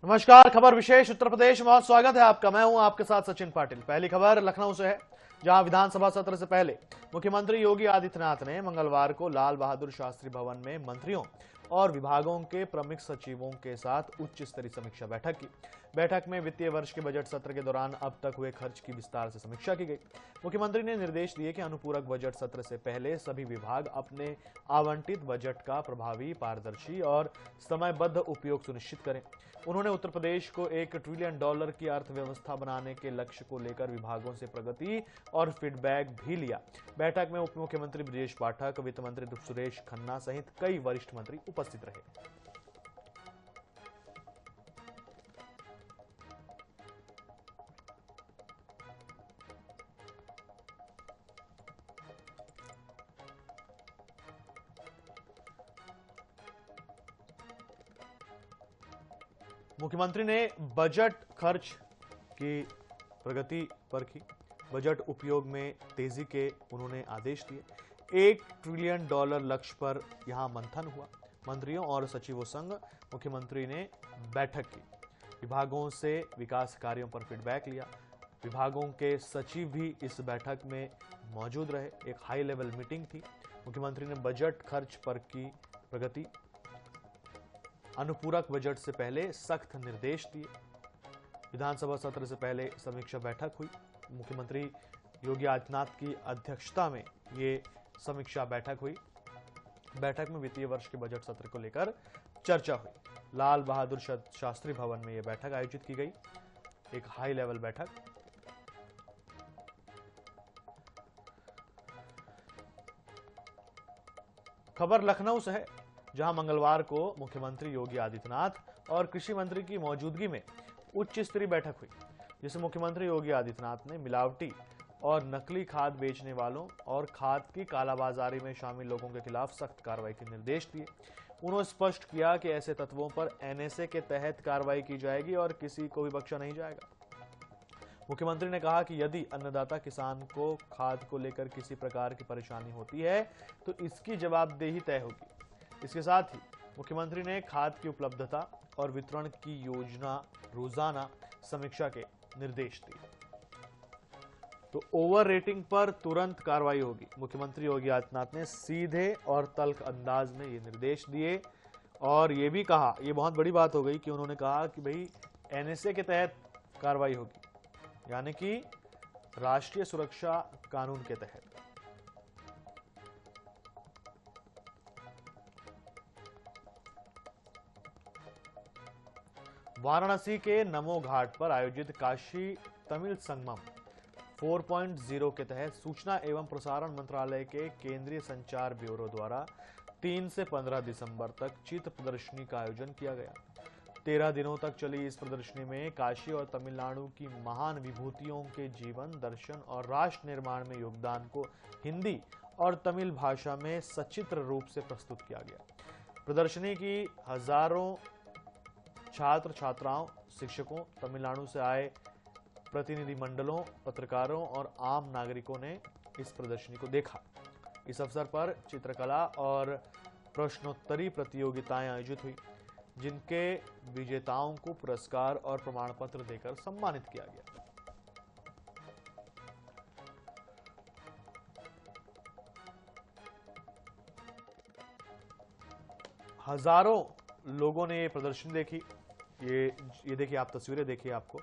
नमस्कार। खबर विशेष उत्तर प्रदेश में बहुत स्वागत है आपका। मैं हूं आपके साथ सचिन पाटिल। पहली खबर लखनऊ से है, जहां विधानसभा सत्र से पहले मुख्यमंत्री योगी आदित्यनाथ ने मंगलवार को लाल बहादुर शास्त्री भवन में मंत्रियों और विभागों के प्रमुख सचिवों के साथ उच्च स्तरीय समीक्षा बैठक की। बैठक में वित्तीय वर्ष के बजट सत्र के दौरान अब तक हुए खर्च की विस्तार से समीक्षा की गई। मुख्यमंत्री ने निर्देश दिए कि अनुपूरक बजट सत्र से पहले सभी विभाग अपने आवंटित बजट का प्रभावी, पारदर्शी और समयबद्ध उपयोग सुनिश्चित करें। उन्होंने उत्तर प्रदेश को $1 ट्रिलियन की अर्थव्यवस्था बनाने के लक्ष्य को लेकर विभागों से प्रगति और फीडबैक भी लिया। बैठक में उप मुख्यमंत्री ब्रजेश पाठक, वित्त मंत्री सुरेश खन्ना सहित कई वरिष्ठ मंत्री उपस्थित रहे। मुख्यमंत्री ने बजट खर्च की प्रगति पर की। बजट उपयोग में तेजी के उन्होंने आदेश दिए। $1 ट्रिलियन लक्ष्य पर यहां मंथन हुआ। मंत्रियों और सचिवों संग मुख्यमंत्री ने बैठक की। विभागों से विकास कार्यों पर फीडबैक लिया। विभागों के सचिव भी इस बैठक में मौजूद रहे। एक हाई लेवल मीटिंग थी। मुख्यमंत्री ने बजट खर्च पर की प्रगति, अनुपूरक बजट से पहले सख्त निर्देश दिए। विधानसभा सत्र से पहले समीक्षा बैठक हुई। मुख्यमंत्री योगी आदित्यनाथ की अध्यक्षता में ये समीक्षा बैठक हुई। बैठक में वित्तीय वर्ष के बजट सत्र को लेकर चर्चा हुई। लाल बहादुर शास्त्री भवन में यह बैठक आयोजित की गई, एक हाई लेवल बैठक। खबर लखनऊ से है, जहां मंगलवार को मुख्यमंत्री योगी आदित्यनाथ और कृषि मंत्री की मौजूदगी में उच्च स्तरीय बैठक हुई, जिसमें मुख्यमंत्री योगी आदित्यनाथ ने मिलावटी और नकली खाद बेचने वालों और खाद की कालाबाजारी में शामिल लोगों के खिलाफ सख्त कार्रवाई के निर्देश दिए। उन्होंने स्पष्ट किया कि ऐसे तत्वों पर एनएसए के तहत कार्रवाई की जाएगी और किसी को भी बख्शा नहीं जाएगा। मुख्यमंत्री ने कहा कि यदि अन्नदाता किसान को खाद को लेकर किसी प्रकार की परेशानी होती है तो इसकी जवाबदेही तय होगी। इसके साथ ही मुख्यमंत्री ने खाद की उपलब्धता और वितरण की योजना रोजाना समीक्षा के निर्देश दिए। तो ओवर रेटिंग पर तुरंत कार्रवाई होगी। मुख्यमंत्री योगी आदित्यनाथ ने सीधे और तल्ख अंदाज में ये निर्देश दिए और ये भी कहा, ये बहुत बड़ी बात हो गई कि उन्होंने कहा कि भाई एनएसए के तहत कार्रवाई होगी, यानी कि राष्ट्रीय सुरक्षा कानून के तहत। वाराणसी के नमो घाट पर आयोजित काशी तमिल संगमम 4.0 के तहत सूचना एवं प्रसारण मंत्रालय के केंद्रीय संचार ब्यूरो द्वारा 3 से 15 दिसंबर तक चित्र प्रदर्शनी का आयोजन किया गया। 13 दिनों तक चली इस प्रदर्शनी में काशी और तमिलनाडु की महान विभूतियों के जीवन, दर्शन और राष्ट्र निर्माण में योगदान को हिंदी और तमिल भाषा में सचित्र रूप से प्रस्तुत किया गया। प्रदर्शनी की हजारों छात्र छात्राओं, शिक्षकों, तमिलनाडु से आए प्रतिनिधि मंडलों, पत्रकारों और आम नागरिकों ने इस प्रदर्शनी को देखा। इस अवसर पर चित्रकला और प्रश्नोत्तरी प्रतियोगिताएं आयोजित हुई, जिनके विजेताओं को पुरस्कार और प्रमाण पत्र देकर सम्मानित किया गया। हजारों लोगों ने ये प्रदर्शनी देखी। ये देखिए आप, तस्वीरें देखिए आपको,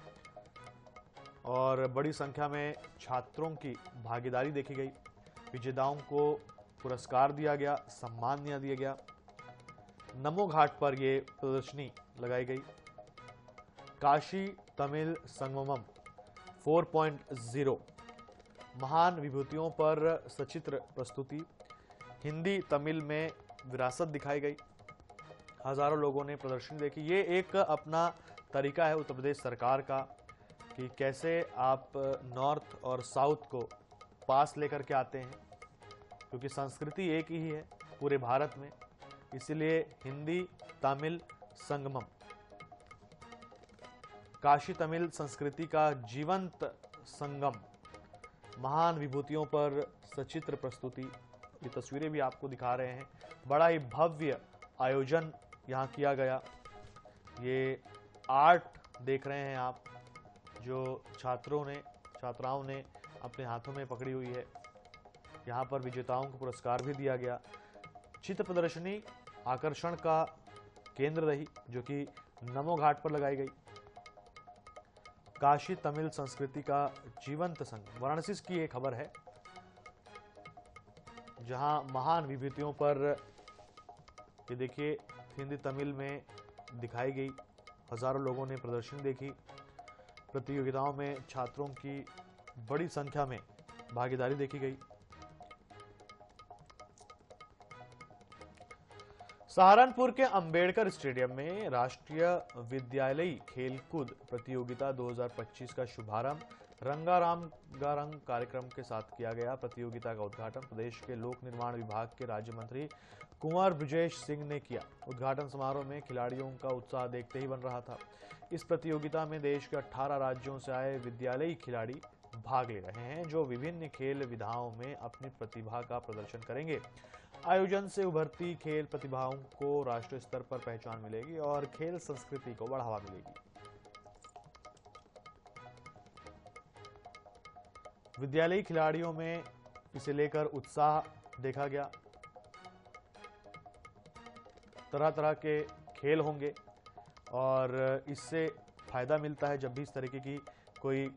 और बड़ी संख्या में छात्रों की भागीदारी देखी गई। विजेताओं को पुरस्कार दिया गया, सम्मान दिया गया। नमो घाट पर यह प्रदर्शनी लगाई गई। काशी तमिल संगमम 4.0 महान विभूतियों पर सचित्र प्रस्तुति, हिंदी तमिल में विरासत दिखाई गई। हजारों लोगों ने प्रदर्शनी देखी। ये एक अपना तरीका है उत्तर प्रदेश सरकार का कि कैसे आप नॉर्थ और साउथ को पास लेकर के आते हैं, क्योंकि संस्कृति एक ही है पूरे भारत में। इसीलिए हिंदी तमिल संगमम, काशी तमिल संस्कृति का जीवंत संगम, महान विभूतियों पर सचित्र प्रस्तुति। ये तस्वीरें भी आपको दिखा रहे हैं। बड़ा ही भव्य आयोजन यहाँ किया गया। ये आर्ट देख रहे हैं आप, जो छात्राओं ने अपने हाथों में पकड़ी हुई है। यहाँ पर विजेताओं को पुरस्कार भी दिया गया। चित्र प्रदर्शनी आकर्षण का केंद्र रही, जो कि नमो घाट पर लगाई गई। काशी तमिल संस्कृति का जीवंत संगम, वाराणसी की ये खबर है, जहां महान विभूतियों पर ये देखिए हिंदी तमिल में दिखाई गई। हजारों लोगों ने प्रदर्शनी देखी। प्रतियोगिताओं में छात्रों की बड़ी संख्या में भागीदारी देखी गई। सहारनपुर के अंबेडकर स्टेडियम में राष्ट्रीय विद्यालयी खेलकूद प्रतियोगिता 2025 का शुभारंभ रंगारंग कार्यक्रम के साथ किया गया। प्रतियोगिता का उद्घाटन प्रदेश के लोक निर्माण विभाग के राज्य मंत्री कुंवर ब्रजेश सिंह ने किया। उद्घाटन समारोह में खिलाड़ियों का उत्साह देखते ही बन रहा था। इस प्रतियोगिता में देश के 18 राज्यों से आए विद्यालयी खिलाड़ी भाग ले रहे हैं, जो विभिन्न खेल विधाओं में अपनी प्रतिभा का प्रदर्शन करेंगे। आयोजन से उभरती खेल प्रतिभाओं को राष्ट्रीय स्तर पर पहचान मिलेगी और खेल संस्कृति को बढ़ावा मिलेगी। विद्यालयी खिलाड़ियों में इसे लेकर उत्साह देखा गया। तरह तरह के खेल होंगे और इससे फायदा मिलता है जब भी इस तरीके की कोई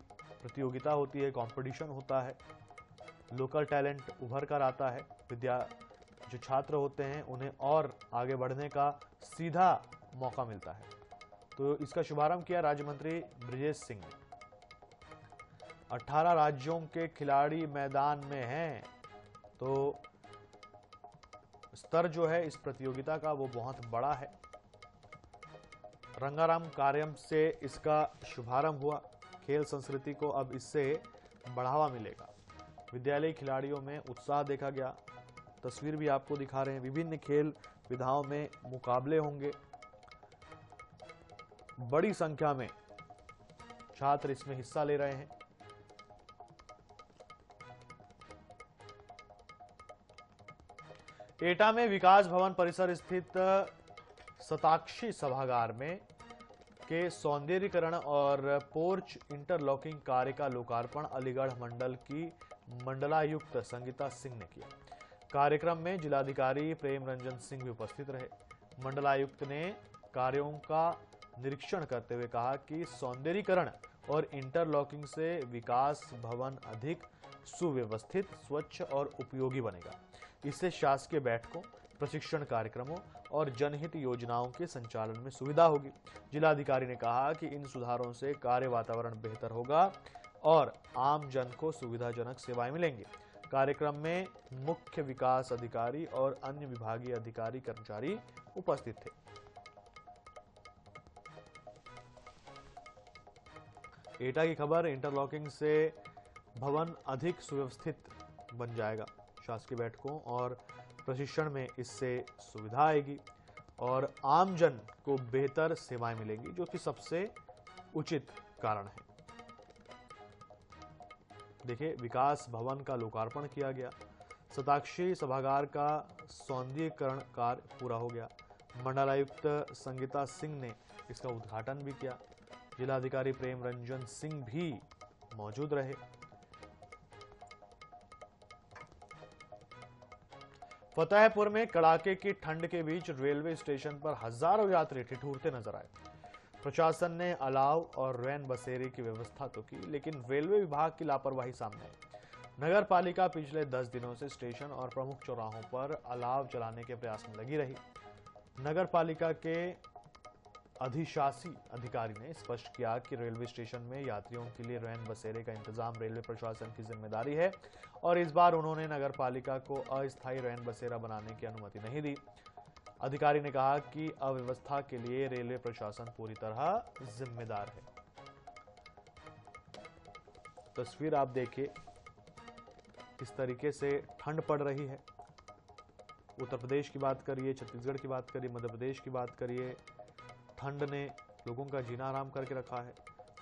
प्रतियोगिता होती है, कंपटीशन होता है, लोकल टैलेंट उभर कर आता है। जो छात्र होते हैं उन्हें और आगे बढ़ने का सीधा मौका मिलता है। तो इसका शुभारंभ किया राज्य मंत्री ब्रजेश सिंह ने। 18 राज्यों के खिलाड़ी मैदान में हैं, तो स्तर जो है इस प्रतियोगिता का वो बहुत बड़ा है। रंगाराम कार्यक्रम से इसका शुभारंभ हुआ। खेल संस्कृति को अब इससे बढ़ावा मिलेगा। विद्यालयी खिलाड़ियों में उत्साह देखा गया। तस्वीर भी आपको दिखा रहे हैं। विभिन्न खेल विधाओं में मुकाबले होंगे। बड़ी संख्या में छात्र इसमें हिस्सा ले रहे हैं। एटा में विकास भवन परिसर स्थित शताक्षी सभागार में के सौंदर्यीकरण और पोर्च इंटरलॉकिंग कार्य का लोकार्पण अलीगढ़ मंडल की मंडलायुक्त संगीता सिंह ने किया। कार्यक्रम में जिलाधिकारी प्रेम रंजन सिंह भी उपस्थित रहे। मंडलायुक्त ने कार्यों का निरीक्षण करते हुए कहा कि सौंदर्यीकरण और इंटरलॉकिंग से विकास भवन अधिक सुव्यवस्थित, स्वच्छ और उपयोगी बनेगा। इससे शासकीय बैठकों, प्रशिक्षण कार्यक्रमों और जनहित योजनाओं के संचालन में सुविधा होगी। जिलाधिकारी ने कहा कि इन सुधारों से कार्य वातावरण बेहतर होगा और आम जन को सुविधाजनक सेवाएं मिलेंगी। कार्यक्रम में मुख्य विकास अधिकारी और अन्य विभागीय अधिकारी कर्मचारी उपस्थित थे। एटा की खबर, इंटरलॉकिंग से भवन अधिक सुव्यवस्थित बन जाएगा। शासकीय बैठकों और प्रशिक्षण में इससे सुविधा आएगी और आम जन को बेहतर सेवाएं मिलेंगी, जो कि सबसे उचित कारण है। देखिए, विकास भवन का लोकार्पण किया गया। शताक्षी सभागार का सौंदर्यीकरण कार्य पूरा हो गया। मंडलायुक्त संगीता सिंह ने इसका उद्घाटन भी किया। जिलाधिकारी प्रेम रंजन सिंह भी मौजूद रहे। फतेहपुर में कड़ाके की ठंड के बीच रेलवे स्टेशन पर हजारों यात्री ठिठुरते नजर आए। प्रशासन ने अलाव और रैन बसेरे की व्यवस्था तो की, लेकिन रेलवे विभाग की लापरवाही सामने आई। नगर पालिका पिछले 10 दिनों से स्टेशन और प्रमुख चौराहों पर अलाव जलाने के प्रयास में लगी रही। नगर पालिका के अधिशासी अधिकारी ने स्पष्ट किया कि रेलवे स्टेशन में यात्रियों के लिए रैन बसेरे का इंतजाम रेलवे प्रशासन की जिम्मेदारी है और इस बार उन्होंने नगर पालिका को अस्थायी रैन बसेरा बनाने की अनुमति नहीं दी। अधिकारी ने कहा कि अव्यवस्था के लिए रेलवे प्रशासन पूरी तरह जिम्मेदार है। तस्वीर आप देखिए, किस तरीके से ठंड पड़ रही है। उत्तर प्रदेश की बात करिए, छत्तीसगढ़ की बात करिए, मध्य प्रदेश की बात करिए, ठंड ने लोगों का जीना आराम करके रखा है।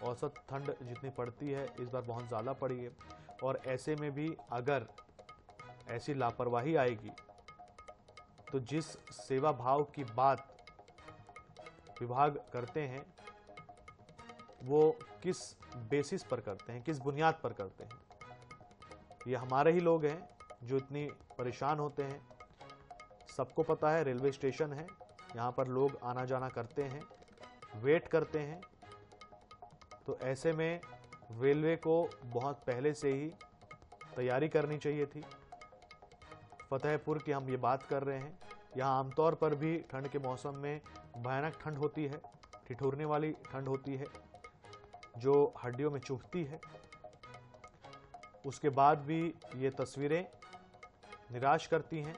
औसत ठंड जितनी पड़ती है इस बार बहुत ज़्यादा पड़ी है और ऐसे में भी अगर ऐसी लापरवाही आएगी तो जिस सेवा भाव की बात विभाग करते हैं वो किस बेसिस पर करते हैं, किस बुनियाद पर करते हैं। ये हमारे ही लोग हैं जो इतनी परेशान होते हैं। सबको पता है रेलवे स्टेशन है, यहाँ पर लोग आना जाना करते हैं, वेट करते हैं। तो ऐसे में रेलवे को बहुत पहले से ही तैयारी करनी चाहिए थी। फतेहपुर की हम ये बात कर रहे हैं, यहाँ आमतौर पर भी ठंड के मौसम में भयानक ठंड होती है, ठिठुरने वाली ठंड होती है जो हड्डियों में चुभती है। उसके बाद भी ये तस्वीरें निराश करती हैं।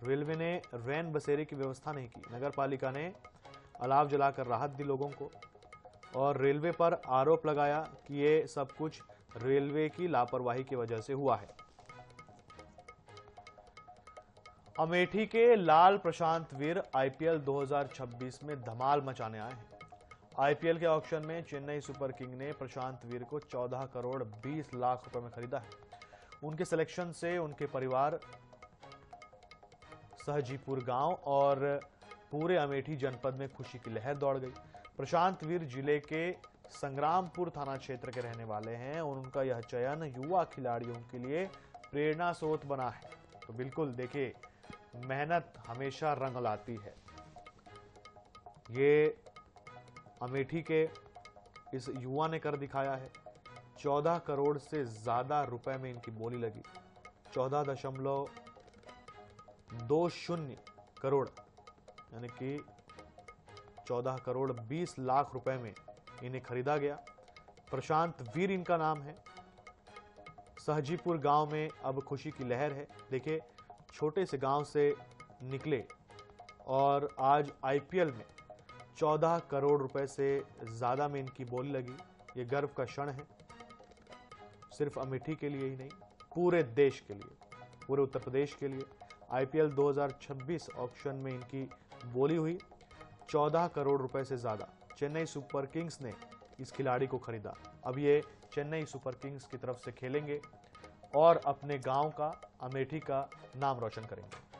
रेलवे ने रैन बसेरे की व्यवस्था नहीं की। नगर पालिका ने अलाव जलाकर राहत दी लोगों को और रेलवे पर आरोप लगाया कि ये सब कुछ रेलवे की लापरवाही की वजह से हुआ है। अमेठी के लाल प्रशांत वीर आईपीएल 2026 में धमाल मचाने आए हैं। आईपीएल के ऑक्शन में चेन्नई सुपर किंग ने प्रशांत वीर को 14 करोड़ 20 लाख रुपए में खरीदा है। उनके सिलेक्शन से उनके परिवार, सहजीपुर गांव और पूरे अमेठी जनपद में खुशी की लहर दौड़ गई। प्रशांत वीर जिले के संग्रामपुर थाना क्षेत्र के रहने वाले हैं और उनका यह चयन युवा खिलाड़ियों के लिए प्रेरणा स्रोत बना है। तो बिल्कुल देखिए, मेहनत हमेशा रंग लाती है। ये अमेठी के इस युवा ने कर दिखाया है। 14 करोड़ से ज्यादा रुपए में इनकी बोली लगी। 14.20 करोड़ यानी कि 14 करोड़ 20 लाख रुपए में इन्हें खरीदा गया। प्रशांत वीर इनका नाम है। सहजीपुर गांव में अब खुशी की लहर है। देखिए, छोटे से गांव से निकले और आज आईपीएल में 14 करोड़ रुपए से ज्यादा में इनकी बोली लगी। ये गर्व का क्षण है, सिर्फ अमेठी के लिए ही नहीं, पूरे देश के लिए, पूरे उत्तर प्रदेश के लिए। आईपीएल 2026 ऑक्शन में इनकी बोली हुई 14 करोड़ रुपए से ज्यादा। चेन्नई सुपर किंग्स ने इस खिलाड़ी को खरीदा। अब ये चेन्नई सुपर किंग्स की तरफ से खेलेंगे और अपने गांव का, अमेठी का नाम रोशन करेंगे।